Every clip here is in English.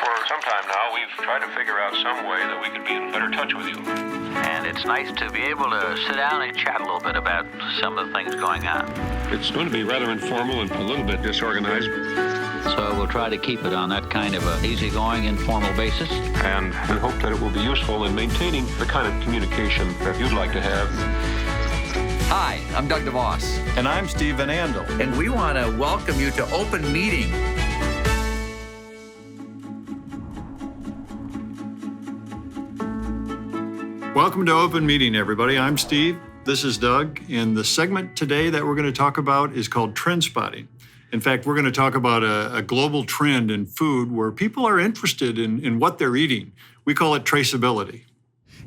For some time now, we've tried to figure out some way that we could be in better touch with you. And it's nice to be able to sit down and chat a little bit about some of the things going on. It's going to be rather informal and a little bit disorganized. So we'll try to keep it on that kind of an easygoing, informal basis. And we hope that it will be useful in maintaining the kind of communication that you'd like to have. Hi, I'm Doug DeVos. And I'm Steve Van Andel. And we want to welcome you to Open Meeting. Welcome to Open Meeting, everybody. I'm Steve. This is Doug. And the segment today that we're going to talk about is called Trendspotting. In fact, we're going to talk about a global trend in food where people are interested in what they're eating. We call it traceability.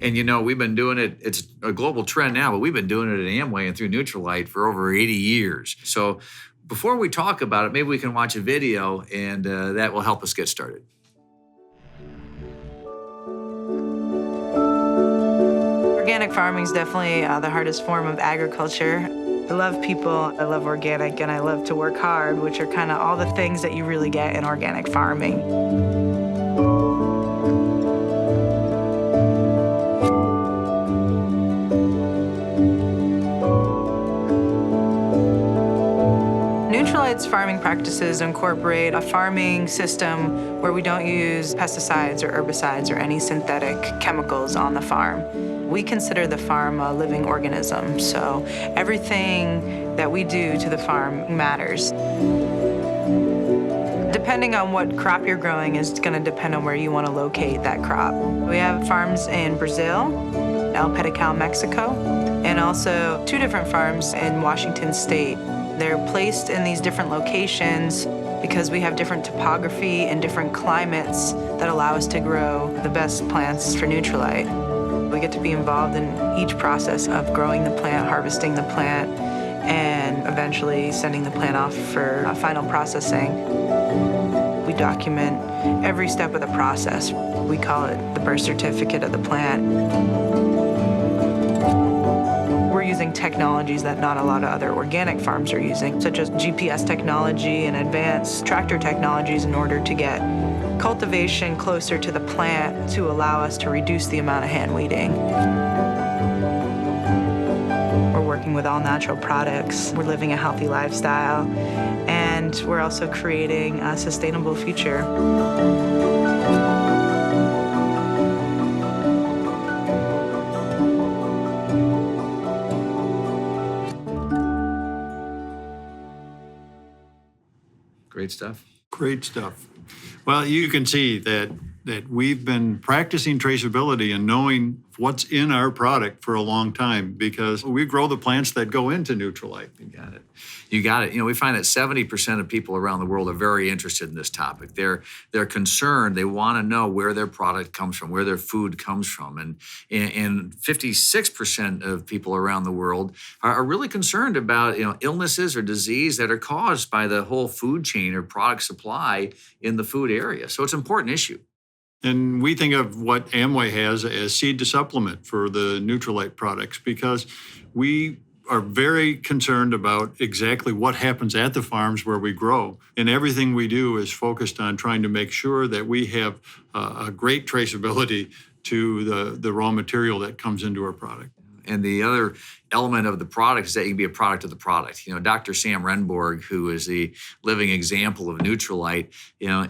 And you know, we've been doing it, it's a global trend now, but we've been doing it at Amway and through Nutrilite for over 80 years. So before we talk about it, maybe we can watch a video and that will help us get started. Organic farming is definitely the hardest form of agriculture. I love people, I love organic, and I love to work hard, which are kind of all the things that you really get in organic farming. Nutrilite's farming practices incorporate a farming system where we don't use pesticides or herbicides or any synthetic chemicals on the farm. We consider the farm a living organism, so everything that we do to the farm matters. Depending on what crop you're growing is going to depend on where you want to locate that crop. We have farms in Brazil, El Pedical, Mexico, and also 2 different farms in Washington State. They're placed in these different locations because we have different topography and different climates that allow us to grow the best plants for Nutrilite. We get to be involved in each process of growing the plant, harvesting the plant, and eventually sending the plant off for final processing. We document every step of the process. We call it the birth certificate of the plant. We're using technologies that not a lot of other organic farms are using, such as GPS technology and advanced tractor technologies in order to get cultivation closer to the plant to allow us to reduce the amount of hand weeding. We're working with all natural products. We're living a healthy lifestyle, and we're also creating a sustainable future. Great stuff. Great stuff. Well, you can see that we've been practicing traceability and knowing what's in our product for a long time because we grow the plants that go into Nutrilite. You got it. You got it. You know, we find that 70% of people around the world are very interested in this topic. They're concerned. They want to know where their product comes from, where their food comes from. And 56% of people around the world are really concerned about, illnesses or disease that are caused by the whole food chain or product supply in the food area. So it's an important issue. And we think of what Amway has as seed to supplement for the Nutrilite products because we are very concerned about exactly what happens at the farms where we grow. And everything we do is focused on trying to make sure that we have a great traceability to the raw material that comes into our product. And the other element of the product is that you can be a product of the product. Dr. Sam Renborg, who is the living example of Nutrilite,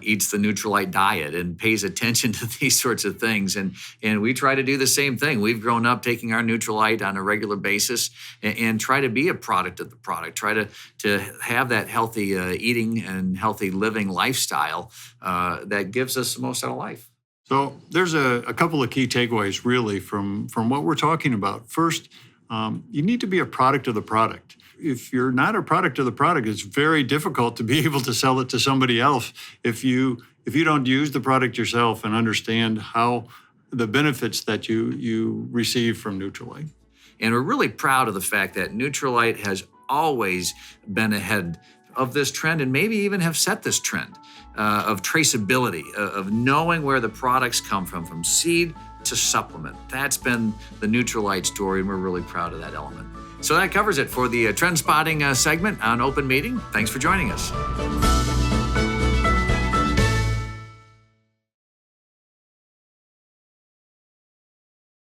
eats the Nutrilite diet and pays attention to these sorts of things. And we try to do the same thing. We've grown up taking our Nutrilite on a regular basis and try to be a product of the product, try to have that healthy eating and healthy living lifestyle that gives us the most out of life. So there's a couple of key takeaways really from what we're talking about. First, you need to be a product of the product. If you're not a product of the product, it's very difficult to be able to sell it to somebody else if you don't use the product yourself and understand how the benefits that you receive from Nutrilite. And we're really proud of the fact that Nutrilite has always been ahead of this trend and maybe even have set this trend of traceability, of knowing where the products come from seed to supplement. That's been the Nutrilite story, and we're really proud of that element. So that covers it for the Trendspotting segment on Open Meeting. Thanks for joining us.